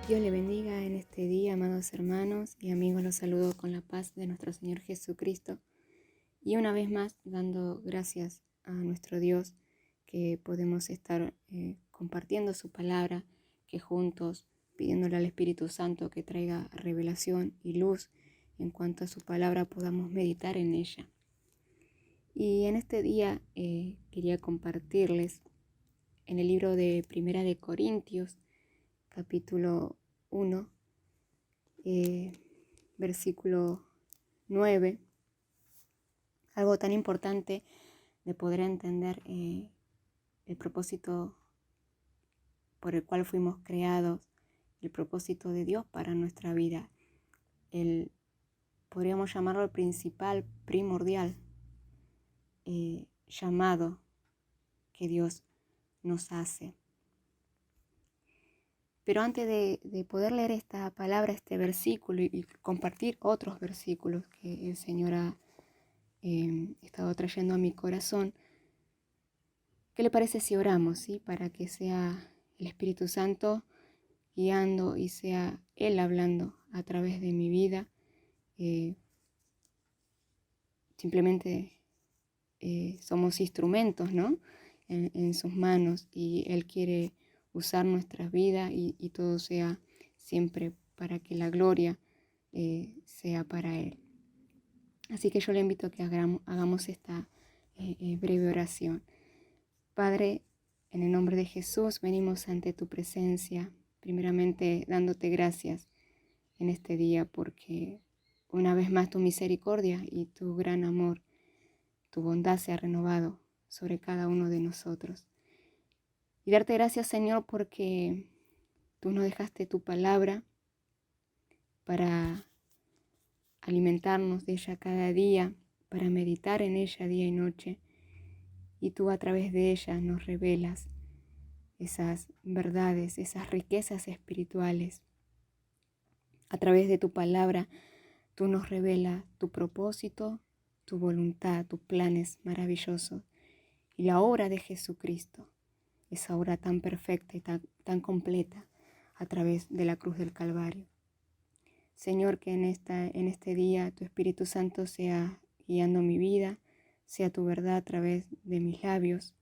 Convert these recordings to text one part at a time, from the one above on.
Dios le bendiga en este día, amados hermanos y amigos. Los saludo con la paz de nuestro Señor Jesucristo. Y una vez más, dando gracias a nuestro Dios que podemos estar compartiendo su palabra, que juntos, pidiéndole al Espíritu Santo que traiga revelación y luz en cuanto a su palabra, podamos meditar en ella. Y en este día quería compartirles en el libro de Primera de Corintios, capítulo 1, versículo 9, algo tan importante de poder entender el propósito por el cual fuimos creados, el propósito de Dios para nuestra vida, podríamos llamarlo el principal, primordial llamado que Dios nos hace. Pero antes de poder leer esta palabra, este versículo y compartir otros versículos que el Señor ha estado trayendo a mi corazón, ¿qué le parece si oramos, ¿sí? Para que sea el Espíritu Santo guiando y sea Él hablando a través de mi vida. Simplemente somos instrumentos, ¿no? En sus manos, y Él quiere usar nuestras vidas y todo sea siempre para que la gloria sea para Él. Así que yo le invito a que hagamos esta breve oración. Padre, en el nombre de Jesús venimos ante tu presencia, primeramente dándote gracias en este día porque una vez más tu misericordia y tu gran amor, tu bondad se ha renovado sobre cada uno de nosotros. Y darte gracias, Señor, porque tú nos dejaste tu palabra para alimentarnos de ella cada día, para meditar en ella día y noche. Y tú a través de ella nos revelas esas verdades, esas riquezas espirituales. A través de tu palabra, tú nos revelas tu propósito, tu voluntad, tus planes maravillosos y la obra de Jesucristo, esa obra tan perfecta y tan completa a través de la cruz del Calvario. Señor, que en este día tu Espíritu Santo sea guiando mi vida, sea tu verdad a través de mis labios,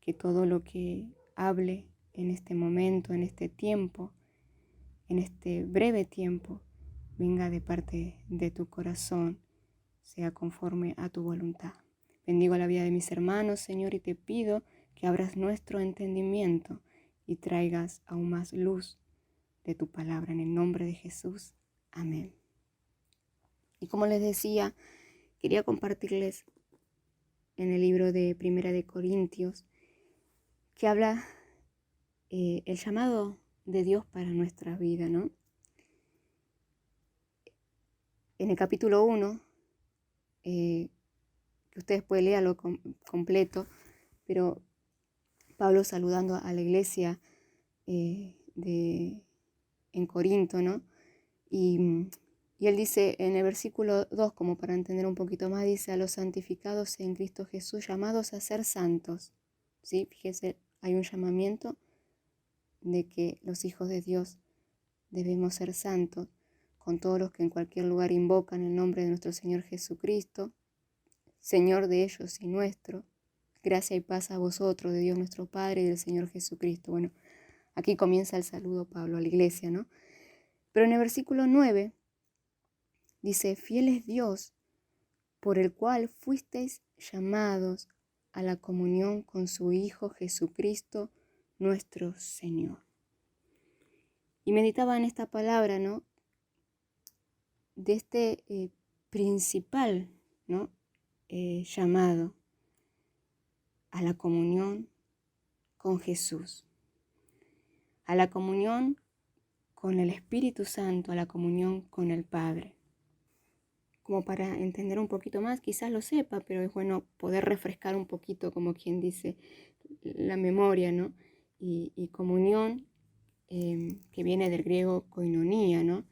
que todo lo que hable en este momento, en este tiempo, en este breve tiempo, venga de parte de tu corazón, sea conforme a tu voluntad. Bendigo la vida de mis hermanos, Señor, y te pido que abras nuestro entendimiento y traigas aún más luz de tu palabra. En el nombre de Jesús. Amén. Y como les decía, quería compartirles en el libro de Primera de Corintios, que habla el llamado de Dios para nuestra vida, ¿no? En el capítulo 1, que ustedes pueden leerlo completo, pero Pablo saludando a la iglesia en Corinto, ¿no? Y él dice en el versículo 2, como para entender un poquito más, dice: a los santificados en Cristo Jesús, llamados a ser santos. ¿Sí? Fíjense, hay un llamamiento de que los hijos de Dios debemos ser santos, con todos los que en cualquier lugar invocan el nombre de nuestro Señor Jesucristo, Señor de ellos y nuestro. Gracia y paz a vosotros, de Dios nuestro Padre y del Señor Jesucristo. Bueno, aquí comienza el saludo Pablo a la iglesia, ¿no? Pero en el versículo 9 dice: fiel es Dios, por el cual fuisteis llamados a la comunión con su Hijo Jesucristo, nuestro Señor. Y meditaba en esta palabra, ¿no? De este principal, ¿no? Llamado a la comunión con Jesús, a la comunión con el Espíritu Santo, a la comunión con el Padre. Como para entender un poquito más, quizás lo sepa, pero es bueno poder refrescar un poquito, como quien dice, la memoria, ¿no? Y comunión, que viene del griego koinonia, ¿no?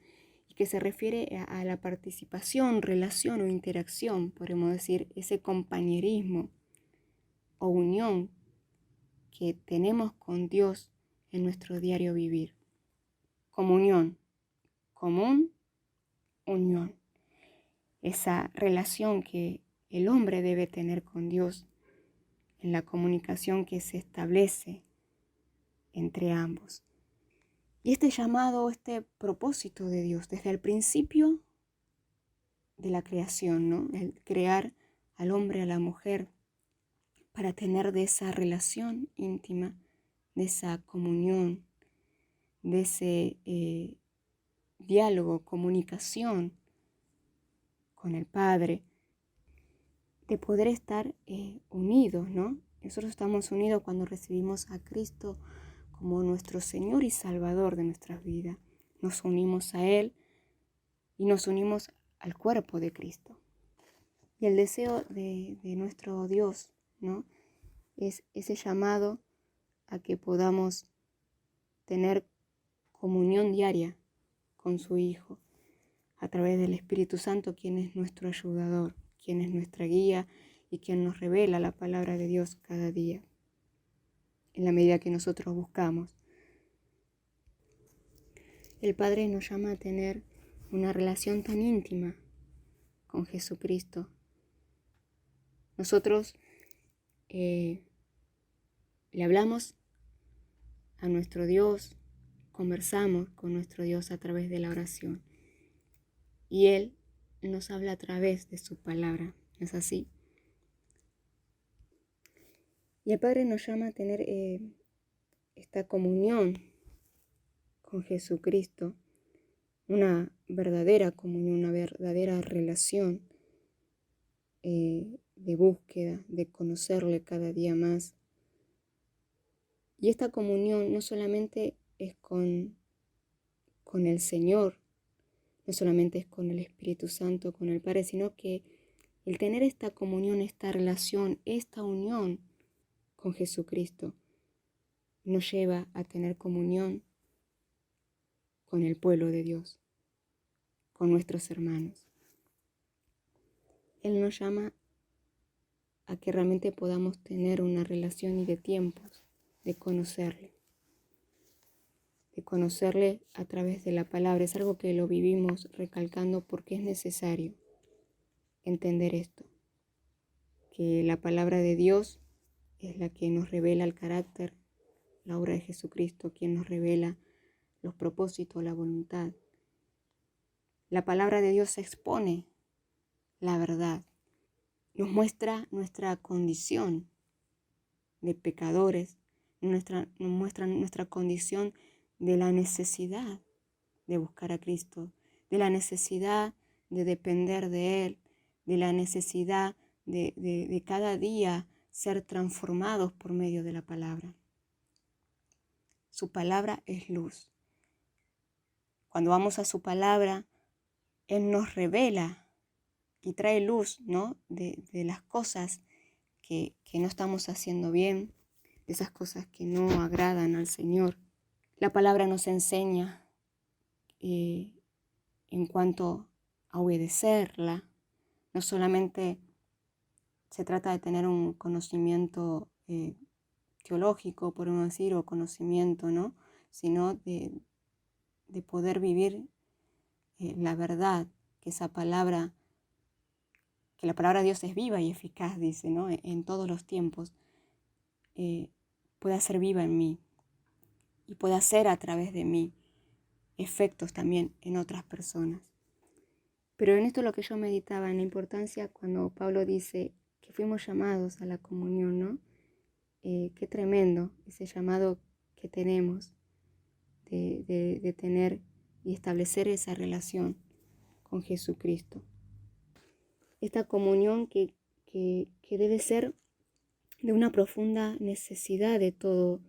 Y que se refiere a la participación, relación o interacción, podemos decir, ese compañerismo o unión que tenemos con Dios en nuestro diario vivir. comunión, común, unión. Esa relación que el hombre debe tener con Dios, en la comunicación que se establece entre ambos. Y este llamado, este propósito de Dios, desde el principio de la creación, ¿no? El crear al hombre, a la mujer, para tener de esa relación íntima, de esa comunión, de ese diálogo, comunicación con el Padre, de poder estar unidos, ¿no? Nosotros estamos unidos cuando recibimos a Cristo como nuestro Señor y Salvador de nuestras vidas. Nos unimos a Él y nos unimos al cuerpo de Cristo. Y el deseo de nuestro Dios, ¿no? Es ese llamado a que podamos tener comunión diaria con su Hijo a través del Espíritu Santo, quien es nuestro ayudador, quien es nuestra guía y quien nos revela la palabra de Dios cada día, en la medida que nosotros buscamos. El Padre nos llama a tener una relación tan íntima con Jesucristo. Nosotros le hablamos a nuestro Dios, conversamos con nuestro Dios a través de la oración. Y Él nos habla a través de su palabra, ¿no es así? Y el Padre nos llama a tener esta comunión con Jesucristo, una verdadera comunión, una verdadera relación de búsqueda, de conocerle cada día más. Y esta comunión no solamente es con el Señor, no solamente es con el Espíritu Santo, con el Padre, sino que el tener esta comunión, esta relación, esta unión con Jesucristo nos lleva a tener comunión con el pueblo de Dios, con nuestros hermanos. Él nos llama a que realmente podamos tener una relación y de tiempos, de conocerle a través de la palabra. Es algo que lo vivimos recalcando porque es necesario entender esto, que la palabra de Dios es la que nos revela el carácter, la obra de Jesucristo, quien nos revela los propósitos, la voluntad. La palabra de Dios expone la verdad, nos muestra nuestra condición de pecadores, nos muestra nuestra condición de la necesidad de buscar a Cristo, de la necesidad de depender de Él, de la necesidad de cada día ser transformados por medio de la palabra. Su palabra es luz. Cuando vamos a su palabra, Él nos revela y trae luz, ¿no? de las cosas que no estamos haciendo bien, de esas cosas que no agradan al Señor. La palabra nos enseña en cuanto a obedecerla. No solamente se trata de tener un conocimiento teológico, por uno decir, o conocimiento, ¿no? Sino de poder vivir la verdad, que esa palabra, que la palabra de Dios es viva y eficaz, dice, ¿no? En todos los tiempos, pueda ser viva en mí y pueda hacer a través de mí efectos también en otras personas. Pero en esto lo que yo meditaba, en la importancia cuando Pablo dice que fuimos llamados a la comunión, ¿no? Qué tremendo ese llamado que tenemos de tener y establecer esa relación con Jesucristo. Esta comunión que debe ser de una profunda necesidad de todo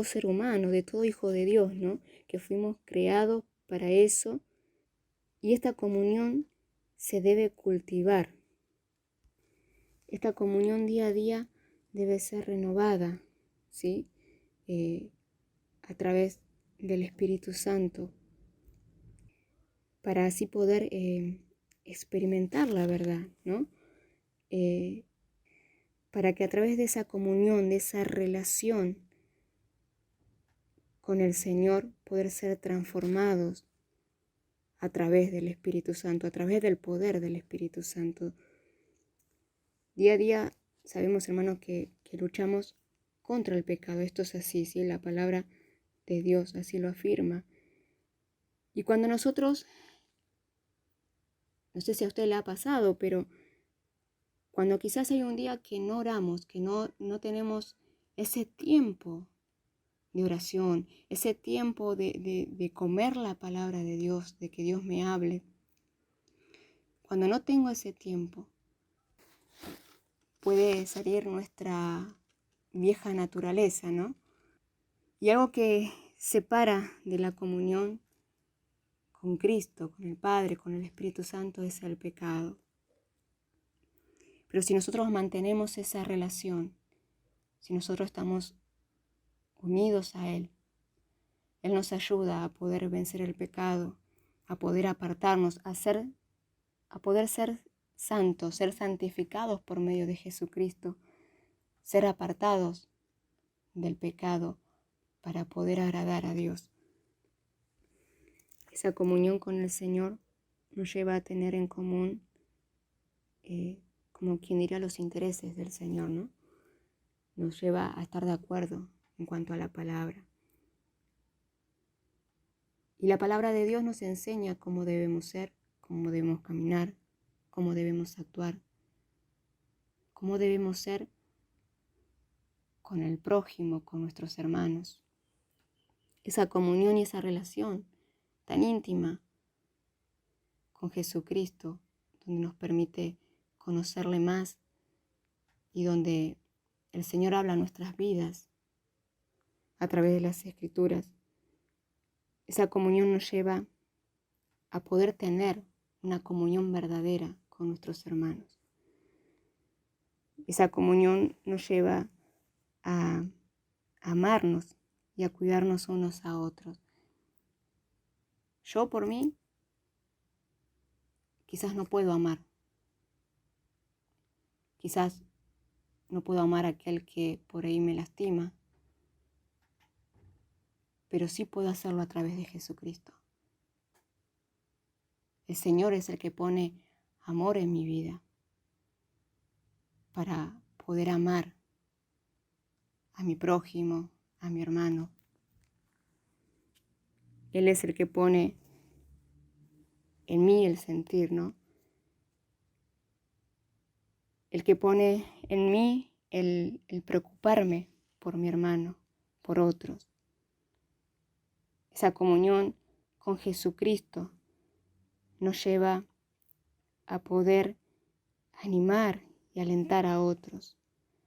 ser humano, de todo hijo de Dios, ¿no? Que fuimos creados para eso. Y esta comunión se debe cultivar. Esta comunión día a día debe ser renovada, ¿sí? A través del Espíritu Santo, para así poder experimentar la verdad, ¿no? Para que a través de esa comunión, de esa relación, con el Señor, poder ser transformados a través del Espíritu Santo, a través del poder del Espíritu Santo. Día a día sabemos, hermanos, que luchamos contra el pecado. Esto es así, ¿sí? La palabra de Dios así lo afirma. Y cuando nosotros, no sé si a usted le ha pasado, pero cuando quizás hay un día que no oramos, que no tenemos ese tiempo de oración, ese tiempo de comer la palabra de Dios, de que Dios me hable. Cuando no tengo ese tiempo, puede salir nuestra vieja naturaleza, ¿no? Y algo que separa de la comunión con Cristo, con el Padre, con el Espíritu Santo, es el pecado. Pero si nosotros mantenemos esa relación, si nosotros estamos unidos a Él, Él nos ayuda a poder vencer el pecado, a poder apartarnos, a poder ser santos, ser santificados por medio de Jesucristo, ser apartados del pecado para poder agradar a Dios. Esa comunión con el Señor nos lleva a tener en común, como quien diría, los intereses del Señor, ¿no? Nos lleva a estar de acuerdo en cuanto a la palabra. Y la palabra de Dios nos enseña cómo debemos ser, cómo debemos caminar, cómo debemos actuar, cómo debemos ser con el prójimo, con nuestros hermanos. Esa comunión y esa relación tan íntima con Jesucristo, donde nos permite conocerle más y donde el Señor habla a nuestras vidas a través de las Escrituras. Esa comunión nos lleva a poder tener una comunión verdadera con nuestros hermanos. Esa comunión nos lleva a amarnos y a cuidarnos unos a otros. Yo por mí quizás no puedo amar. Quizás no puedo amar a aquel que por ahí me lastima, pero sí puedo hacerlo a través de Jesucristo. El Señor es el que pone amor en mi vida para poder amar a mi prójimo, a mi hermano. Él es el que pone en mí el sentir, ¿no? El que pone en mí el preocuparme por mi hermano, por otros. Esa comunión con Jesucristo nos lleva a poder animar y alentar a otros,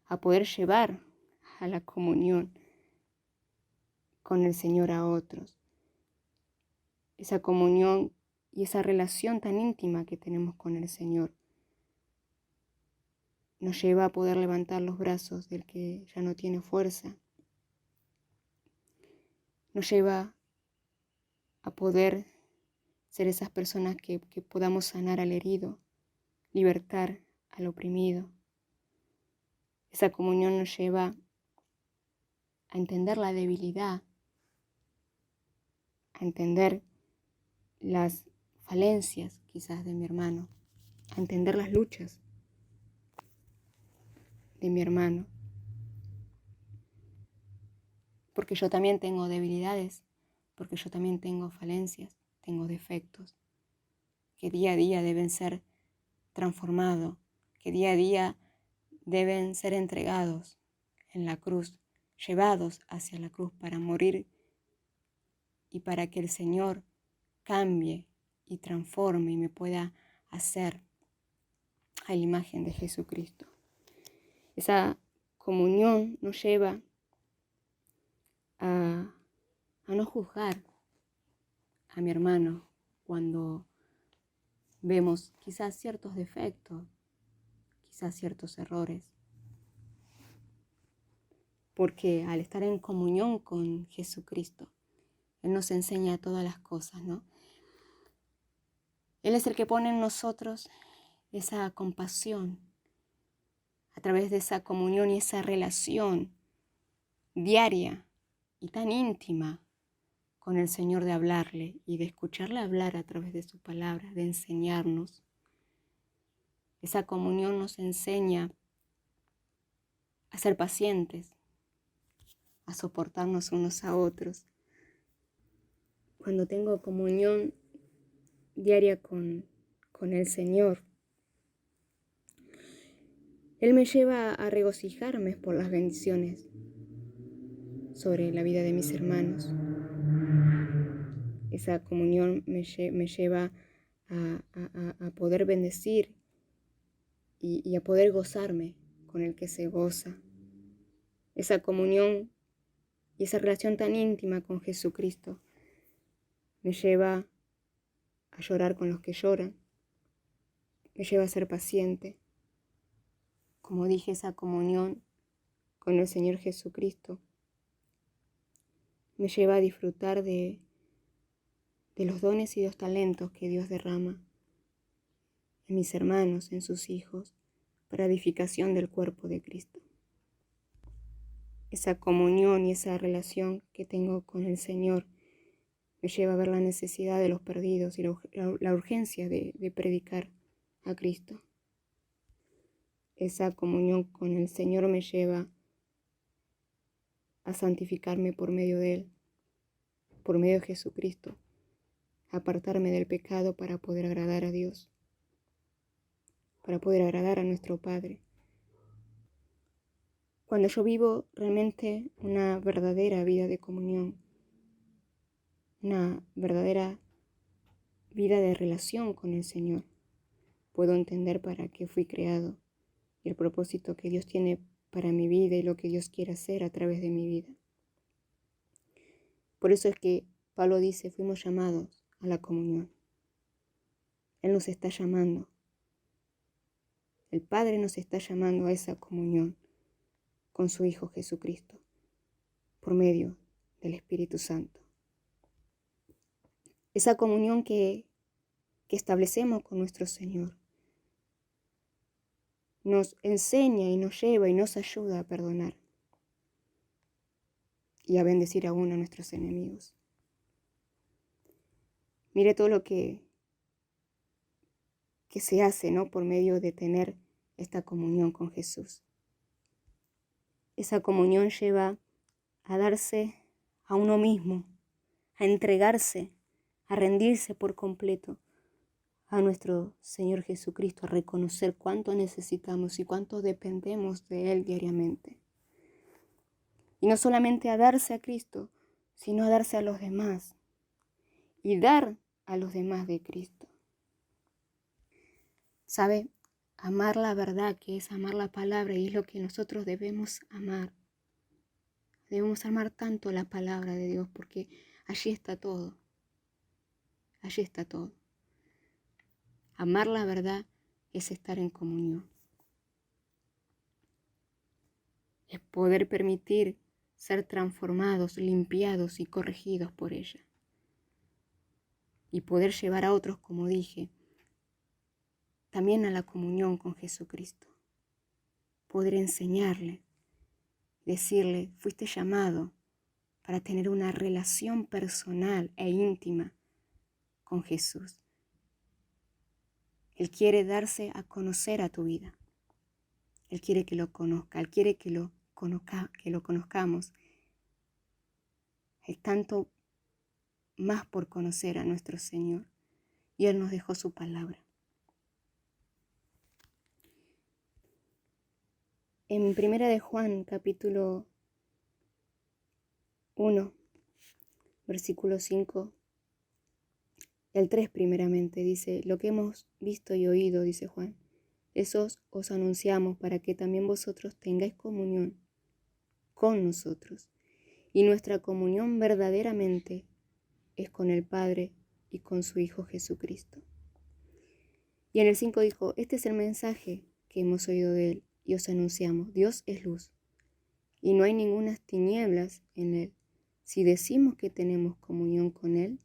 a poder llevar a la comunión con el Señor a otros. Esa comunión y esa relación tan íntima que tenemos con el Señor nos lleva a poder levantar los brazos del que ya no tiene fuerza. Nos lleva a poder ser esas personas que podamos sanar al herido, libertar al oprimido. Esa comunión nos lleva a entender la debilidad, a entender las falencias quizás de mi hermano, a entender las luchas de mi hermano. Porque yo también tengo debilidades, porque yo también tengo falencias, tengo defectos, que día a día deben ser transformados, que día a día deben ser entregados en la cruz, llevados hacia la cruz para morir y para que el Señor cambie y transforme y me pueda hacer a la imagen de Jesucristo. Esa comunión nos lleva a no juzgar a mi hermano cuando vemos quizás ciertos defectos, quizás ciertos errores. Porque al estar en comunión con Jesucristo, Él nos enseña todas las cosas, ¿no? Él es el que pone en nosotros esa compasión a través de esa comunión y esa relación diaria y tan íntima con el Señor de hablarle y de escucharle hablar a través de su palabra, de enseñarnos. Esa comunión nos enseña a ser pacientes, a soportarnos unos a otros. Cuando tengo comunión diaria con el Señor, Él me lleva a regocijarme por las bendiciones sobre la vida de mis hermanos. Esa comunión me lleva a poder bendecir y a poder gozarme con el que se goza. Esa comunión y esa relación tan íntima con Jesucristo me lleva a llorar con los que lloran, me lleva a ser paciente. Como dije, esa comunión con el Señor Jesucristo me lleva a disfrutar de los dones y los talentos que Dios derrama en mis hermanos, en sus hijos, para edificación del cuerpo de Cristo. Esa comunión y esa relación que tengo con el Señor me lleva a ver la necesidad de los perdidos y la urgencia de predicar a Cristo. Esa comunión con el Señor me lleva a santificarme por medio de Él, por medio de Jesucristo, a apartarme del pecado para poder agradar a Dios, para poder agradar a nuestro Padre. Cuando yo vivo realmente una verdadera vida de comunión, una verdadera vida de relación con el Señor, puedo entender para qué fui creado y el propósito que Dios tiene para mi vida y lo que Dios quiere hacer a través de mi vida. Por eso es que Pablo dice, fuimos llamados a la comunión. Él nos está llamando. El Padre nos está llamando a esa comunión con su Hijo Jesucristo, por medio del Espíritu Santo. Esa comunión que establecemos con nuestro Señor nos enseña y nos lleva y nos ayuda a perdonar y a bendecir aún a nuestros enemigos. Mire todo lo que se hace, ¿no? Por medio de tener esta comunión con Jesús. Esa comunión lleva a darse a uno mismo, a entregarse, a rendirse por completo a nuestro Señor Jesucristo, a reconocer cuánto necesitamos y cuánto dependemos de Él diariamente. Y no solamente a darse a Cristo, sino a darse a los demás y dar a los demás de Cristo. ¿Sabe? Amar la verdad, que es amar la palabra, y es lo que nosotros debemos amar. Debemos amar tanto la palabra de Dios porque allí está todo. Allí está todo. Amar la verdad es estar en comunión. Es poder permitir ser transformados, limpiados y corregidos por ella. Y poder llevar a otros, como dije, también a la comunión con Jesucristo. Poder enseñarle, decirle, fuiste llamado para tener una relación personal e íntima con Jesús. Él quiere darse a conocer a tu vida. Él quiere que lo conozca, Él quiere que lo conozcamos. Hay tanto más por conocer a nuestro Señor. Y Él nos dejó su palabra. En 1 de Juan, capítulo 1, versículo 5, el 3 primeramente, dice, lo que hemos visto y oído, dice Juan, eso os anunciamos para que también vosotros tengáis comunión con nosotros. Y nuestra comunión verdaderamente es con el Padre y con su Hijo Jesucristo. Y en el 5 dijo, este es el mensaje que hemos oído de Él y os anunciamos, Dios es luz y no hay ninguna tinieblas en Él. Si decimos que tenemos comunión con Él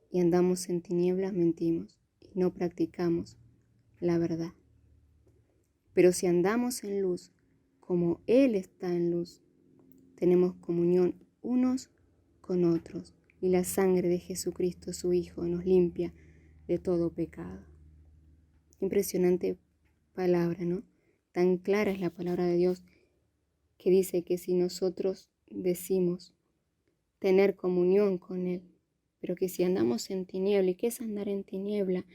y andamos en tinieblas, mentimos y no practicamos la verdad. Pero si andamos en luz, como Él está en luz, tenemos comunión unos con otros y la sangre de Jesucristo, su Hijo, nos limpia de todo pecado. Impresionante palabra, ¿no? Tan clara es la palabra de Dios que dice que si nosotros decimos tener comunión con Él, pero que si andamos en tiniebla, ¿y qué es andar en tiniebla?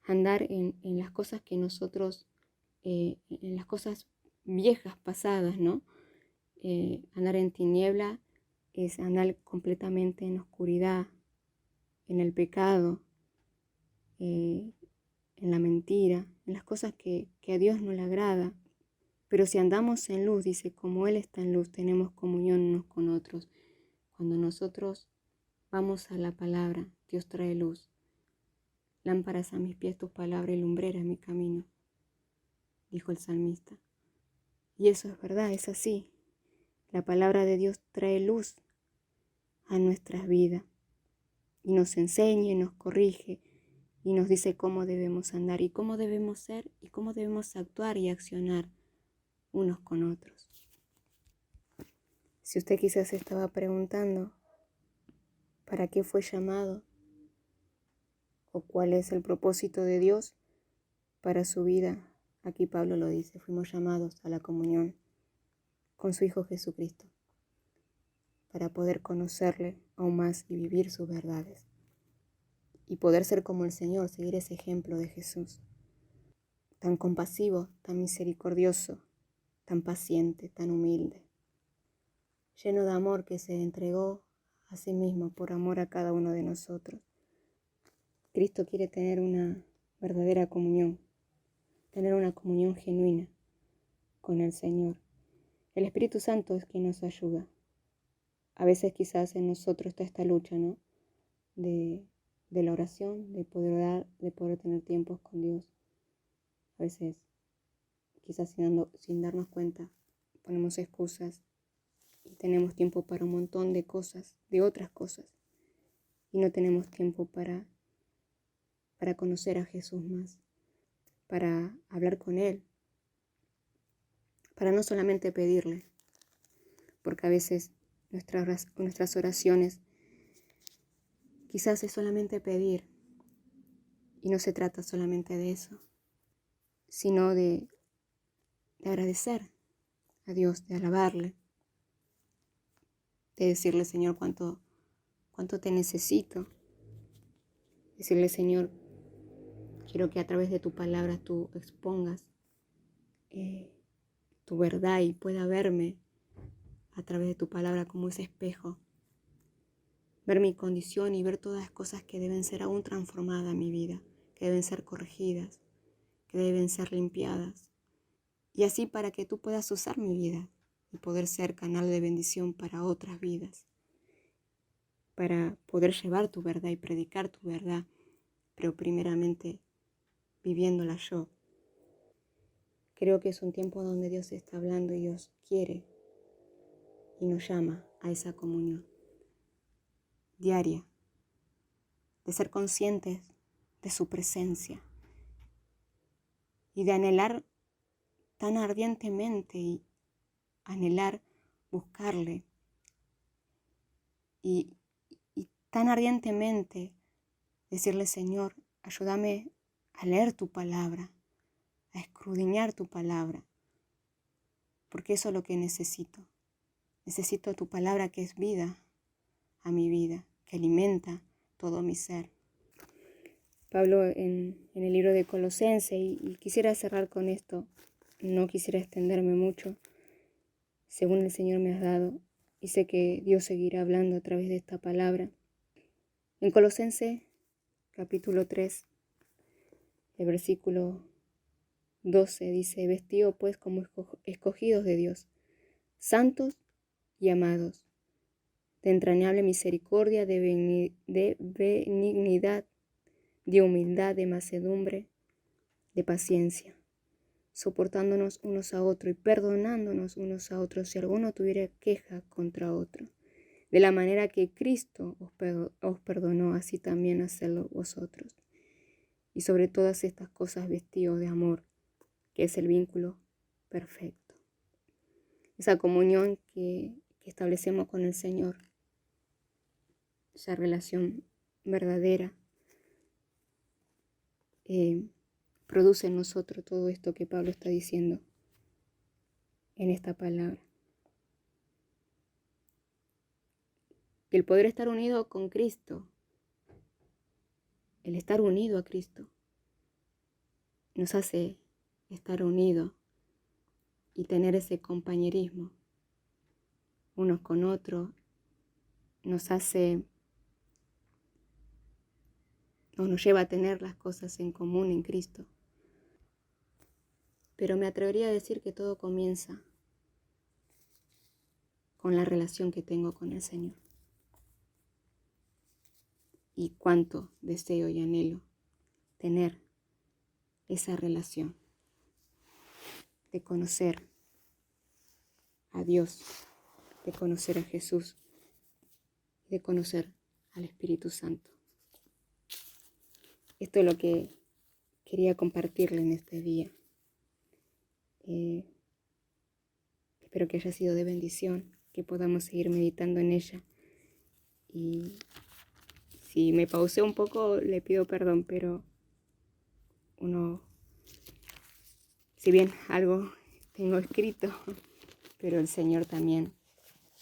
Andar en las cosas que nosotros, en las cosas viejas, pasadas, ¿no? Andar en tiniebla es andar completamente en oscuridad, en el pecado, en la mentira, en las cosas que a Dios no le agrada. Pero si andamos en luz, dice, como Él está en luz, tenemos comunión unos con otros. Cuando nosotros vamos a la palabra, Dios trae luz. Lámparas a mis pies tu palabra y lumbrera en mi camino, dijo el salmista. Y eso es verdad, es así. La palabra de Dios trae luz a nuestras vidas y nos enseña y nos corrige y nos dice cómo debemos andar y cómo debemos ser y cómo debemos actuar y accionar unos con otros. Si usted quizás se estaba preguntando para qué fue llamado o cuál es el propósito de Dios para su vida, aquí Pablo lo dice, fuimos llamados a la comunión con su Hijo Jesucristo para poder conocerle aún más y vivir sus verdades y poder ser como el Señor, seguir ese ejemplo de Jesús, tan compasivo, tan misericordioso, tan paciente, tan humilde, lleno de amor que se entregó a sí mismo por amor a cada uno de nosotros. Cristo quiere tener una verdadera comunión, tener una comunión genuina con el Señor. El Espíritu Santo es quien nos ayuda. A veces quizás en nosotros está esta lucha, ¿no? De la oración, de poder orar, de poder tener tiempos con Dios. A veces, quizás sin darnos cuenta, ponemos excusas y tenemos tiempo para un montón de cosas, de otras cosas. Y no tenemos tiempo para conocer a Jesús más, para hablar con Él, para no solamente pedirle, porque a veces nuestras oraciones quizás es solamente pedir, y no se trata solamente de eso, sino de agradecer a Dios, de alabarle, de decirle, Señor, cuánto te necesito. Decirle, Señor, quiero que a través de tu palabra tú expongas tu verdad y pueda verme a través de tu palabra como ese espejo. Ver mi condición y ver todas las cosas que deben ser aún transformadas en mi vida, que deben ser corregidas, que deben ser limpiadas. Y así para que tú puedas usar mi vida y poder ser canal de bendición para otras vidas. Para poder llevar tu verdad y predicar tu verdad, pero primeramente viviéndola yo. Creo que es un tiempo donde Dios está hablando y Dios quiere y nos llama a esa comunión diaria, de ser conscientes de su presencia y de anhelar tan ardientemente y anhelar buscarle y tan ardientemente decirle, Señor, ayúdame a leer tu palabra, a escudriñar tu palabra, porque eso es lo que necesito. Necesito tu palabra que es vida a mi vida, que alimenta todo mi ser. Pablo en el libro de Colosenses, y quisiera cerrar con esto, no quisiera extenderme mucho, según el Señor me has dado, y sé que Dios seguirá hablando a través de esta palabra. En Colosenses, capítulo 3, el versículo 12 dice, vestido pues como escogidos de Dios, santos y amados, de entrañable misericordia, de benignidad, de humildad, de mansedumbre, de paciencia, soportándonos unos a otros y perdonándonos unos a otros si alguno tuviera queja contra otro. De la manera que Cristo os perdonó, así también hacedlo vosotros. Y sobre todas estas cosas vestidos de amor, que es el vínculo perfecto. Esa comunión que establecemos con el Señor esa relación verdadera, produce en nosotros todo esto que Pablo está diciendo en esta palabra. Que el poder estar unido con Cristo, el estar unido a Cristo, nos hace estar unidos y tener ese compañerismo unos con otros, nos lleva a tener las cosas en común en Cristo. Pero me atrevería a decir que todo comienza con la relación que tengo con el Señor. Y cuánto deseo y anhelo tener esa relación de conocer a Dios, de conocer a Jesús, de conocer al Espíritu Santo. Esto es lo que quería compartirle en este día. Espero que haya sido de bendición, que podamos seguir meditando en ella. Y si me pausé un poco, le pido perdón, pero si bien algo tengo escrito, pero el Señor también,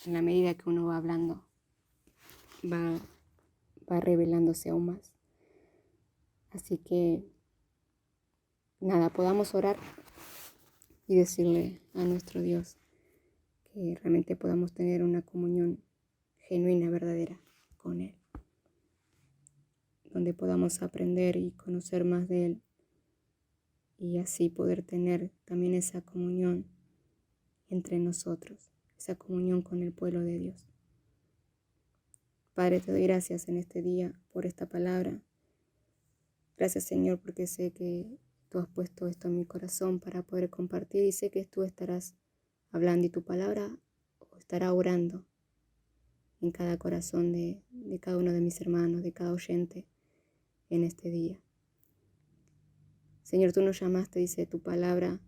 en la medida que uno va hablando, va revelándose aún más. Así que, nada, podamos orar y decirle a nuestro Dios que realmente podamos tener una comunión genuina, verdadera con Él, donde podamos aprender y conocer más de Él y así poder tener también esa comunión entre nosotros, esa comunión con el pueblo de Dios. Padre, te doy gracias en este día por esta palabra. Gracias, Señor, porque sé que tú has puesto esto en mi corazón para poder compartir y sé que tú estarás hablando y tu palabra estará orando en cada corazón de cada uno de mis hermanos, de cada oyente en este día. Señor, tú nos llamaste, dice tu palabra,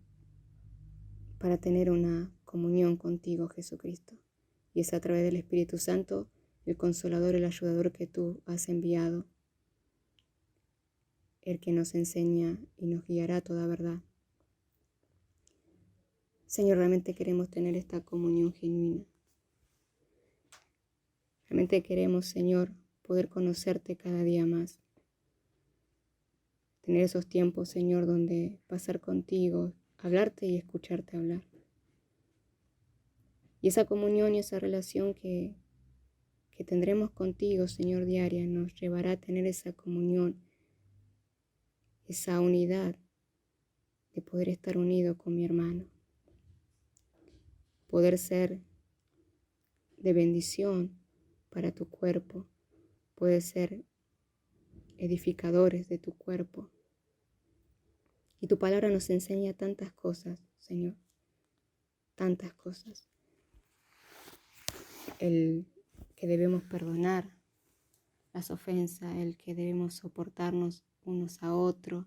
para tener una comunión contigo, Jesucristo. Y es a través del Espíritu Santo, el Consolador, el Ayudador que tú has enviado, el que nos enseña y nos guiará a toda verdad. Señor, realmente queremos tener esta comunión genuina. Realmente queremos, Señor, poder conocerte cada día más. Tener esos tiempos, Señor, donde pasar contigo, hablarte y escucharte hablar. Y esa comunión y esa relación que tendremos contigo, Señor, diaria, nos llevará a tener esa comunión, esa unidad de poder estar unido con mi hermano. Poder ser de bendición para tu cuerpo. Poder ser edificadores de tu cuerpo. Y tu palabra nos enseña tantas cosas, Señor. Tantas cosas. El que debemos perdonar las ofensas, el que debemos soportarnos unos a otros,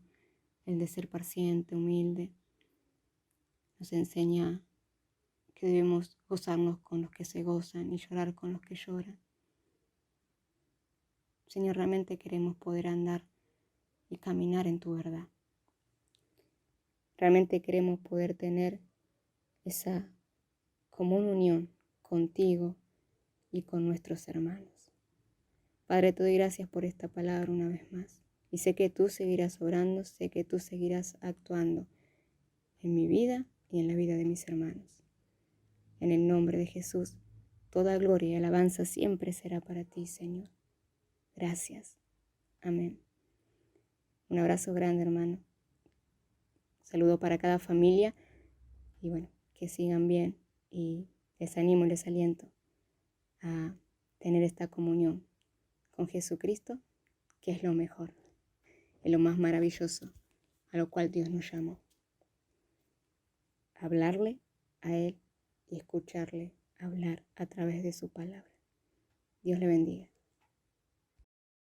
el de ser paciente, humilde. Nos enseña que debemos gozarnos con los que se gozan y llorar con los que lloran. Señor, realmente queremos poder andar y caminar en tu verdad. Realmente queremos poder tener esa común unión contigo y con nuestros hermanos. Padre, te doy gracias por esta palabra una vez más. Y sé que tú seguirás orando, sé que tú seguirás actuando en mi vida y en la vida de mis hermanos. En el nombre de Jesús, toda gloria y alabanza siempre será para ti, Señor. Gracias. Amén. Un abrazo grande, hermano. Saludo para cada familia y bueno, que sigan bien y les animo y les aliento a tener esta comunión con Jesucristo, que es lo mejor, es lo más maravilloso a lo cual Dios nos llamó. Hablarle a Él y escucharle hablar a través de su palabra. Dios le bendiga.